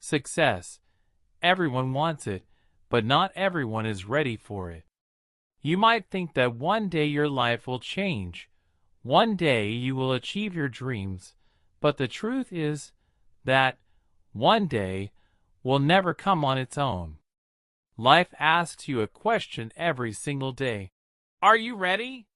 Success. Everyone wants it, but not everyone is ready for it. You might think that one day your life will change. One day you will achieve your dreams, but the truth is that one day will never come on its own. Life asks you a question every single day. Are you ready?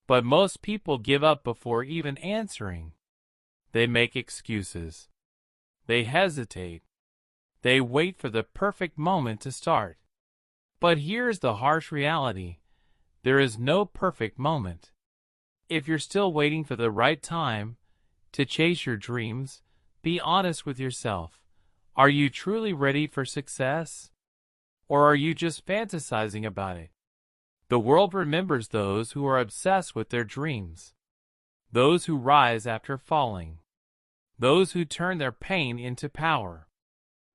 But most people give up before even answering. They make excuses. They hesitate. They wait for the perfect moment to start. But here's the harsh reality. There is no perfect moment. If you're still waiting for the right time to chase your dreams, be honest with yourself. Are you truly ready for success? Or are you just fantasizing about it? The world remembers those who are obsessed with their dreams. Those who rise after falling. Those who turn their pain into power.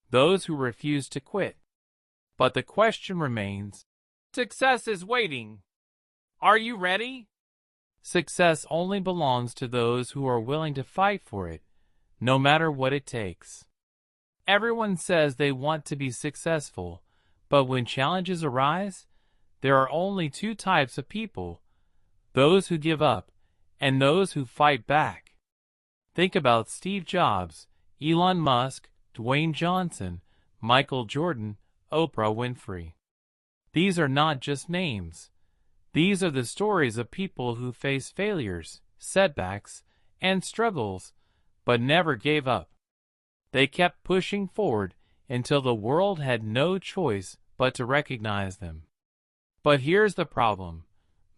Those who refuse to quit. But the question remains, success is waiting. Are you ready? Success only belongs to those who are willing to fight for it, no matter what it takes. Everyone says they want to be successful, but when challenges arise, there are only two types of people: those who give up and those who fight back. Think about Steve Jobs, Elon Musk, Dwayne Johnson, Michael Jordan, Oprah Winfrey. These are not just names. These are the stories of people who faced failures, setbacks, and struggles, but never gave up. They kept pushing forward until the world had no choice but to recognize them. But here's the problem.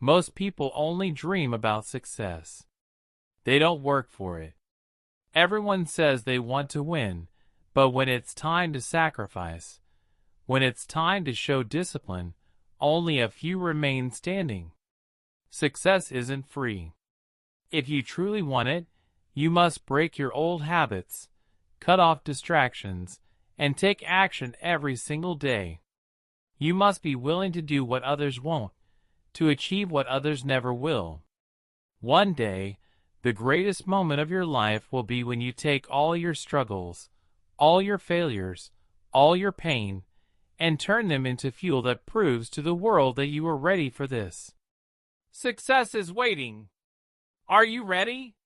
Most people only dream about success. They don't work for it. Everyone says they want to win, but when it's time to sacrifice, when it's time to show discipline, only a few remain standing. Success isn't free. If you truly want it, you must break your old habits, cut off distractions, and take action every single day. You must be willing to do what others won't, to achieve what others never will. One day, the greatest moment of your life will be when you take all your struggles, all your failures, all your pain, and turn them into fuel that proves to the world that you are ready for this. Success is waiting. Are you ready?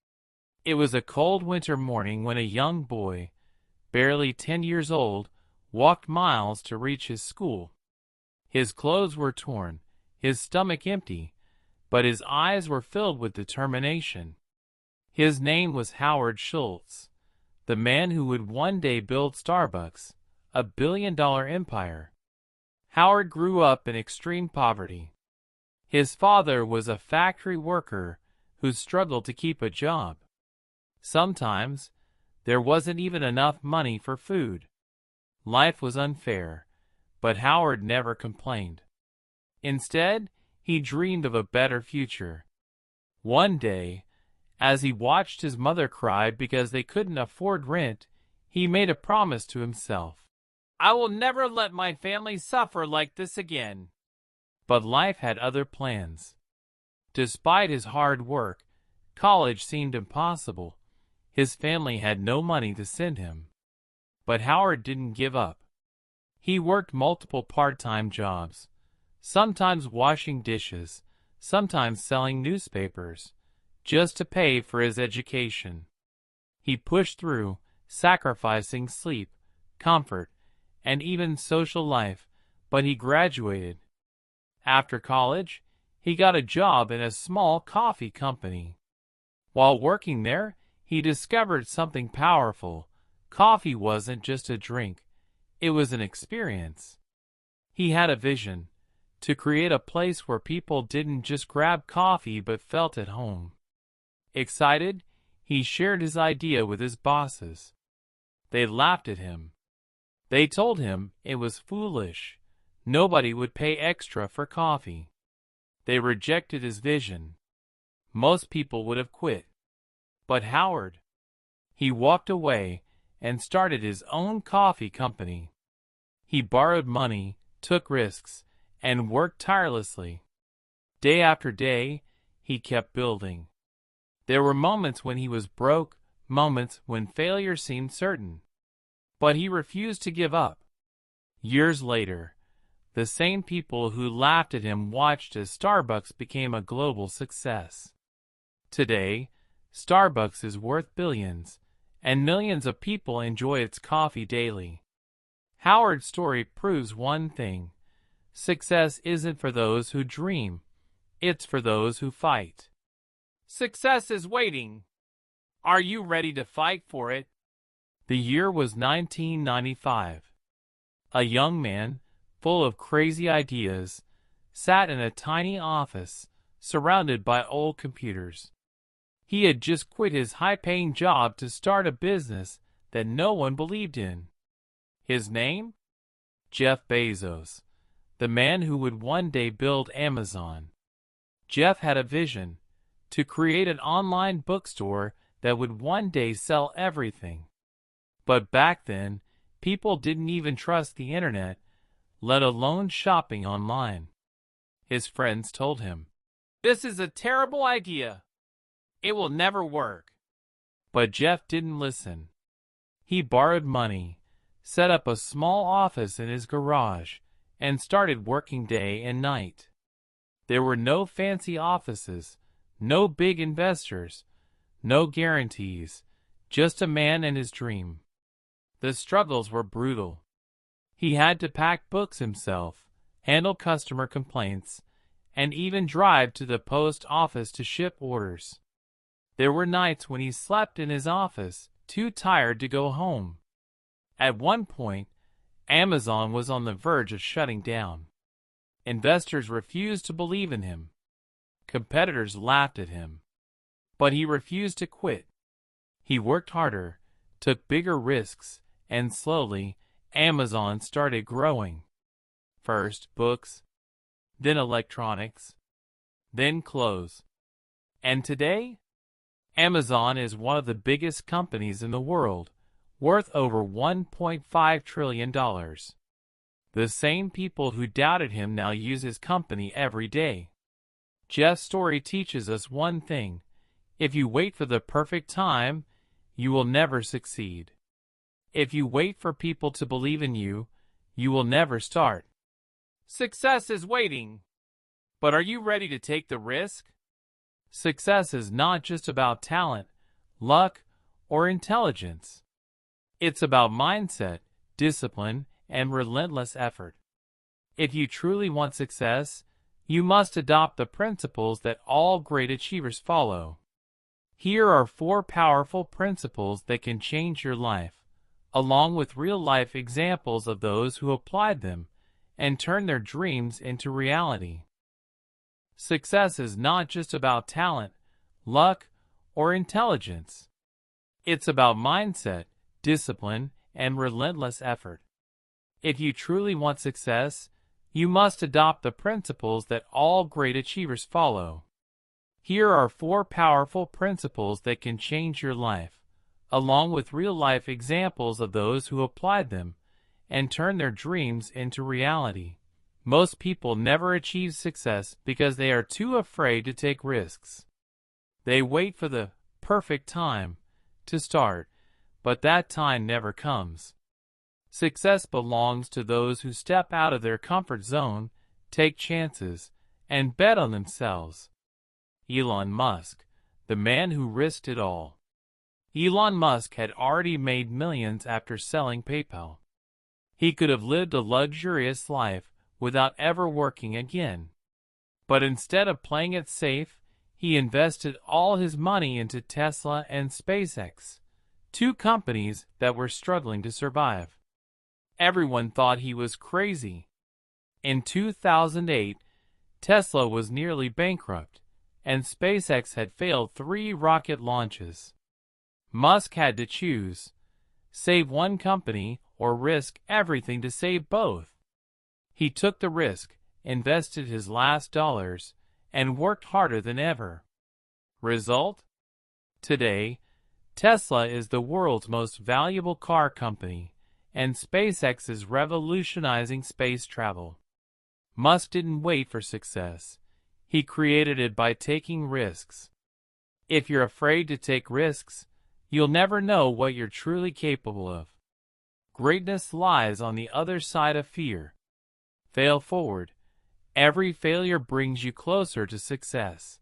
It was a cold winter morning when a young boy, barely 10 years old, walked miles to reach his school. His clothes were torn, his stomach empty, but his eyes were filled with determination. His name was Howard Schultz, the man who would one day build Starbucks, a billion-dollar empire. Howard grew up in extreme poverty. His father was a factory worker who struggled to keep a job. Sometimes, there wasn't even enough money for food. Life was unfair, but Howard never complained. Instead, he dreamed of a better future. One day, as he watched his mother cry because they couldn't afford rent, he made a promise to himself. I will never let my family suffer like this again. But life had other plans. Despite his hard work, college seemed impossible. His family had no money to send him. But Howard didn't give up. He worked multiple part-time jobs, sometimes washing dishes, sometimes selling newspapers, just to pay for his education. He pushed through, sacrificing sleep, comfort, and even social life, but he graduated. After college, he got a job in a small coffee company. While working there, he discovered something powerful. Coffee wasn't just a drink, it was an experience. He had a vision, to create a place where people didn't just grab coffee but felt at home. Excited, he shared his idea with his bosses. They laughed at him. They told him it was foolish. Nobody would pay extra for coffee. They rejected his vision. Most people would have quit. But Howard, he walked away and started his own coffee company. He borrowed money, took risks, and worked tirelessly. Day after day, he kept building. There were moments when he was broke, moments when failure seemed certain. But he refused to give up. Years later, the same people who laughed at him watched as Starbucks became a global success. Today, Starbucks is worth billions, and millions of people enjoy its coffee daily. Howard's story proves one thing: success isn't for those who dream, it's for those who fight. Success is waiting. Are you ready to fight for it? The year was 1995. A young man, full of crazy ideas, sat in a tiny office, surrounded by old computers. He had just quit his high-paying job to start a business that no one believed in. His name? Jeff Bezos, the man who would one day build Amazon. Jeff had a vision: to create an online bookstore that would one day sell everything. But back then, people didn't even trust the internet, let alone shopping online. His friends told him, "This is a terrible idea. It will never work." But Jeff didn't listen. He borrowed money, set up a small office in his garage, and started working day and night. There were no fancy offices, no big investors, no guarantees, just a man and his dream. The struggles were brutal. He had to pack books himself, handle customer complaints, and even drive to the post office to ship orders. There were nights when he slept in his office, too tired to go home. At one point, Amazon was on the verge of shutting down. Investors refused to believe in him. Competitors laughed at him. But he refused to quit. He worked harder, took bigger risks, and slowly, Amazon started growing. First books, then electronics, then clothes. And today, Amazon is one of the biggest companies in the world, worth over $1.5 trillion. The same people who doubted him now use his company every day. Jeff's story teaches us one thing: if you wait for the perfect time, you will never succeed. If you wait for people to believe in you, you will never start. Success is waiting. But are you ready to take the risk? Success is not just about talent, luck, or intelligence. It's about mindset, discipline, and relentless effort. If you truly want success, you must adopt the principles that all great achievers follow. Here are 4 powerful principles that can change your life, along with real-life examples of those who applied them and turned their dreams into reality. Success is not just about talent, luck, or intelligence. It's about mindset, discipline, and relentless effort. If you truly want success, you must adopt the principles that all great achievers follow. Here are 4 powerful principles that can change your life, along with real-life examples of those who applied them and turned their dreams into reality. Most people never achieve success because they are too afraid to take risks. They wait for the perfect time to start, but that time never comes. Success belongs to those who step out of their comfort zone, take chances, and bet on themselves. Elon Musk, the man who risked it all. Elon Musk had already made millions after selling PayPal. He could have lived a luxurious life without ever working again. But instead of playing it safe, he invested all his money into Tesla and SpaceX, 2 companies that were struggling to survive. Everyone thought he was crazy. In 2008, Tesla was nearly bankrupt, and SpaceX had failed 3 rocket launches. Musk had to choose: save one company or risk everything to save both. He took the risk, invested his last dollars, and worked harder than ever. Result? Today, Tesla is the world's most valuable car company, and SpaceX is revolutionizing space travel. Musk didn't wait for success. He created it by taking risks. If you're afraid to take risks, you'll never know what you're truly capable of. Greatness lies on the other side of fear. Fail forward. Every failure brings you closer to success.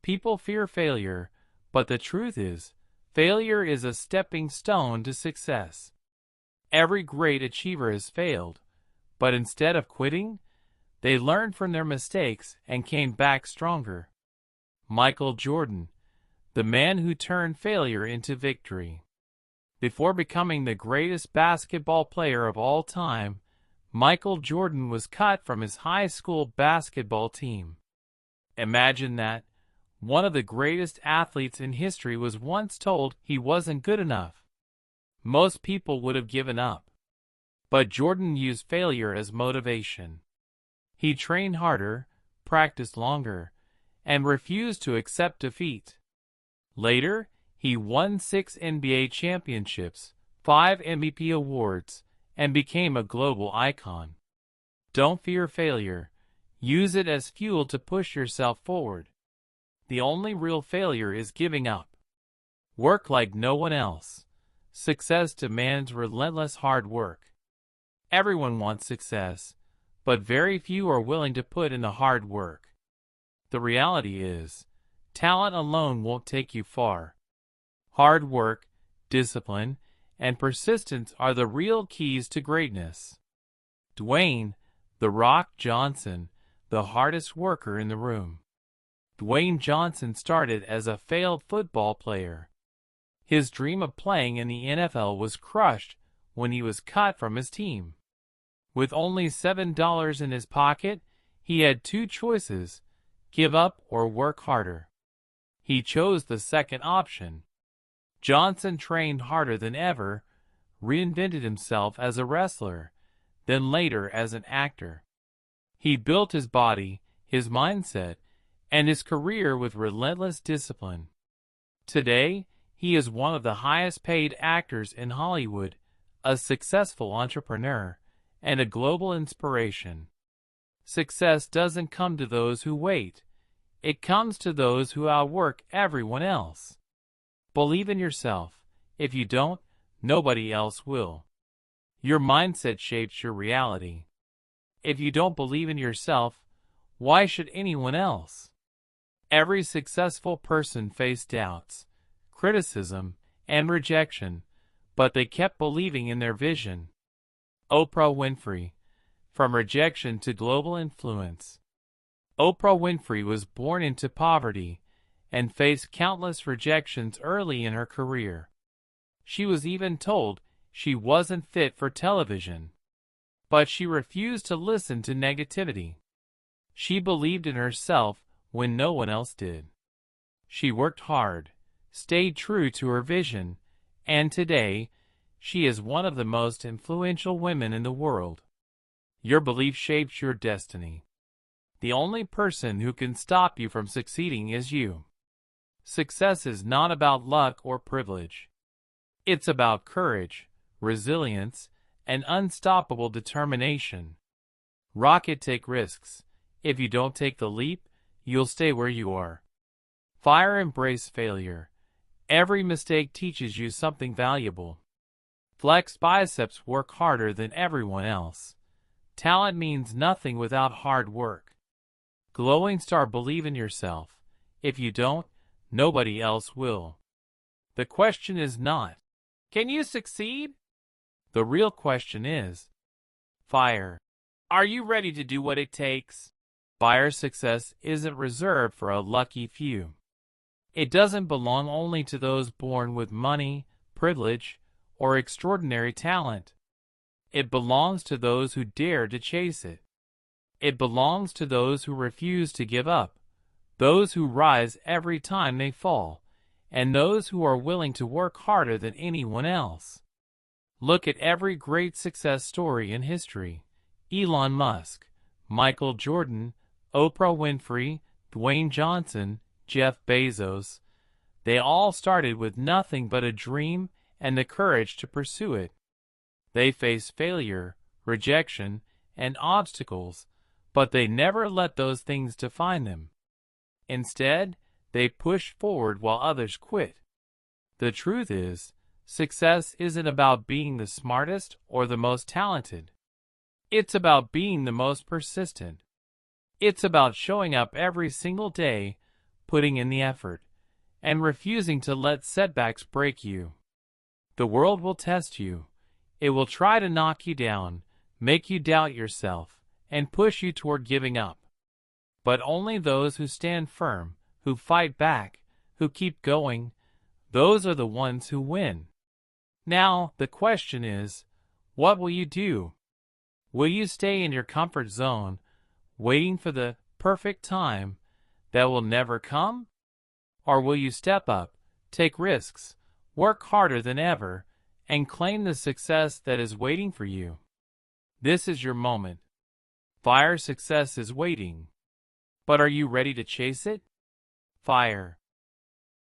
People fear failure, but the truth is, failure is a stepping stone to success. Every great achiever has failed, but instead of quitting, they learned from their mistakes and came back stronger. Michael Jordan, the man who turned failure into victory. Before becoming the greatest basketball player of all time, Michael Jordan was cut from his high school basketball team. Imagine that. One of the greatest athletes in history was once told he wasn't good enough. Most people would have given up. But Jordan used failure as motivation. He trained harder, practiced longer, and refused to accept defeat. Later, he won 6 NBA championships, 5 MVP awards, and became a global icon. Don't fear failure. Use it as fuel to push yourself forward. The only real failure is giving up. Work like no one else. Success demands relentless hard work. Everyone wants success, but very few are willing to put in the hard work. The reality is, talent alone won't take you far. Hard work, discipline, and persistence are the real keys to greatness. Dwayne "The Rock" Johnson, the hardest worker in the room. Dwayne Johnson started as a failed football player. His dream of playing in the NFL was crushed when he was cut from his team. With only $7 in his pocket, he had 2 choices: give up or work harder. He chose the second option. Johnson trained harder than ever, reinvented himself as a wrestler, then later as an actor. He built his body, his mindset, and his career with relentless discipline. Today, he is one of the highest-paid actors in Hollywood, a successful entrepreneur, and a global inspiration. Success doesn't come to those who wait. It comes to those who outwork everyone else. Believe in yourself. If you don't, nobody else will. Your mindset shapes your reality. If you don't believe in yourself, why should anyone else? Every successful person faced doubts, criticism, and rejection, but they kept believing in their vision. Oprah Winfrey, from rejection to global influence. Oprah Winfrey was born into poverty and faced countless rejections early in her career. She was even told she wasn't fit for television. But she refused to listen to negativity. She believed in herself when no one else did. She worked hard, stayed true to her vision, and today, she is one of the most influential women in the world. Your belief shapes your destiny. The only person who can stop you from succeeding is you. Success is not about luck or privilege. It's about courage, resilience, and unstoppable determination. Rocket take risks. If you don't take the leap, you'll stay where you are. Fire embrace failure. Every mistake teaches you something valuable. Flex biceps work harder than everyone else. Talent means nothing without hard work. Glowing star believe in yourself. If you don't, nobody else will. The question is not, can you succeed? The real question is, fire. Are you ready to do what it takes? Fire success isn't reserved for a lucky few. It doesn't belong only to those born with money, privilege, or extraordinary talent. It belongs to those who dare to chase it. It belongs to those who refuse to give up, those who rise every time they fall, and those who are willing to work harder than anyone else. Look at every great success story in history. Elon Musk, Michael Jordan, Oprah Winfrey, Dwayne Johnson, Jeff Bezos. They all started with nothing but a dream and the courage to pursue it. They faced failure, rejection, and obstacles, but they never let those things define them. Instead, they pushed forward while others quit. The truth is, Success isn't about being the smartest or the most talented. It's about being the most persistent. It's about showing up every single day, putting in the effort, and refusing to let setbacks break you. The world will test you. It will try to knock you down, make you doubt yourself, and push you toward giving up. But only those who stand firm, who fight back, who keep going, those are the ones who win. Now, the question is, what will you do? Will you stay in your comfort zone, waiting for the perfect time that will never come? Or will you step up, take risks, work harder than ever, and claim the success that is waiting for you? This is your moment. Fire success is waiting. But are you ready to chase it? Fire.